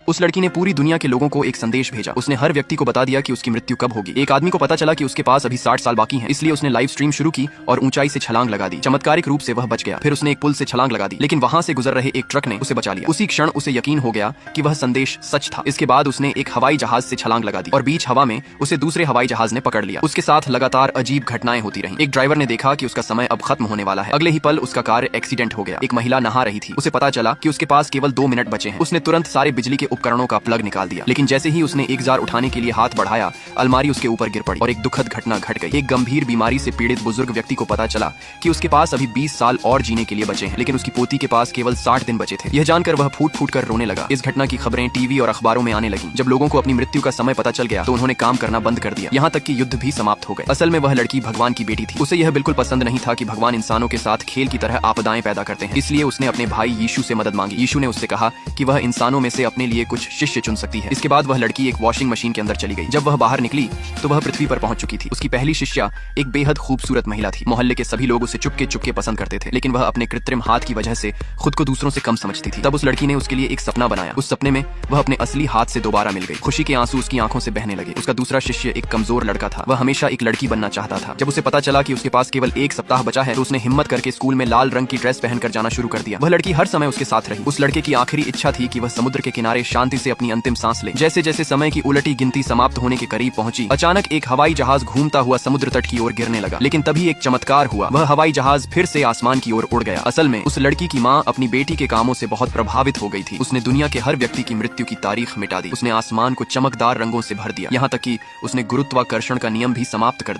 उस लड़की ने पूरी दुनिया के लोगों को एक संदेश भेजा। उसने हर व्यक्ति को बता दिया कि उसकी मृत्यु कब होगी। एक आदमी को पता चला कि उसके पास अभी 60 साल बाकी हैं, इसलिए उसने लाइव स्ट्रीम शुरू की और ऊंचाई से छलांग लगा दी। चमत्कारिक रूप से वह बच गया। फिर उसने एक पुल से छलांग लगा दी, लेकिन वहां से गुजर रहे एक ट्रक ने उसे बचा लिया। उसी क्षण उसे यकीन हो गया कि वह संदेश सच था। इसके बाद उसने एक हवाई जहाज से छलांग लगा दी और बीच हवा में उसे दूसरे हवाई जहाज ने पकड़ लिया। उसके साथ लगातार अजीब घटनाएं होती रहीं। एक ड्राइवर ने देखा कि उसका समय अब खत्म होने वाला है। अगले ही पल उसका कार एक्सीडेंट हो गया। एक महिला नहा रही थी। उसे पता चला कि उसके पास केवल 2 मिनट बचे हैं। उसने तुरंत सारे बिजली के उपकरणों का प्लग निकाल दिया, लेकिन जैसे ही उसने एक जार उठाने के लिए हाथ बढ़ाया, अलमारी उसके ऊपर गिर पड़ी और एक दुखद घटना घट गई। एक गंभीर बीमारी से पीड़ित बुजुर्ग व्यक्ति को पता चला कि उसके पास अभी 20 साल और जीने के लिए बचे हैं, लेकिन उसकी पोती के पास केवल 60 दिन बचे थे। यह जानकर वह फूट फूट कर रोने लगा। इस घटना की खबरें टीवी और अखबारों में आने लगी। जब लोगों को अपनी मृत्यु का समय पता चल गया तो उन्होंने काम करना बंद कर दिया, यहाँ तक कि युद्ध भी समाप्त हो गए। असल में वह लड़की भगवान की बेटी थी। उसे यह बिल्कुल पसंद नहीं था कि भगवान इंसानों के साथ खेल की तरह आपदाएं पैदा करते हैं, इसलिए उसने अपने भाई यीशु से मदद मांगी। यीशु ने उससे कहा कि वह इंसानों में से अपने लिए कुछ शिष्य चुन सकती है। इसके बाद वह लड़की एक वॉशिंग मशीन के अंदर चली गई। जब वह बाहर निकली तो वह पृथ्वी पर पहुंच चुकी थी। उसकी पहली शिष्या एक बेहद खूबसूरत महिला थी। मोहल्ले के सभी लोग उसे चुपके चुपके पसंद करते थे, लेकिन वह अपने कृत्रिम हाथ की वजह से खुद को दूसरों से कम समझती थी। तब उस लड़की ने उसके लिए एक सपना बनाया। उस सपने में वह अपने असली हाथ से दोबारा मिल गई। खुशी के आंसू उसकी आंखों से बहने लगे। उसका दूसरा शिष्य एक कमजोर लड़का था। वह हमेशा एक लड़की बनना चाहता था। जब उसे पता चला कि उसके पास केवल 1 सप्ताह बचा है तो उसने हिम्मत करके स्कूल में लाल रंग की ड्रेस पहनकर जाना शुरू कर दिया। वह लड़की हर समय उसके साथ रही। उस लड़के की आखिरी इच्छा थी कि वह समुद्र के किनारे शांति से अपनी अंतिम सांस ले। जैसे जैसे समय की उलटी गिनती समाप्त होने के करीब पहुंची, अचानक एक हवाई जहाज घूमता हुआ समुद्र तट की ओर गिरने लगा। लेकिन तभी एक चमत्कार हुआ। वह हवाई जहाज फिर से आसमान की ओर उड़ गया। असल में उस लड़की की माँ अपनी बेटी के कामों से बहुत प्रभावित हो गई थी। उसने दुनिया के हर व्यक्ति की मृत्यु की तारीख मिटा दी। उसने आसमान को चमकदार रंगों से भर दिया, यहाँ तक कि उसने गुरुत्वाकर्षण का नियम भी समाप्त कर दिया।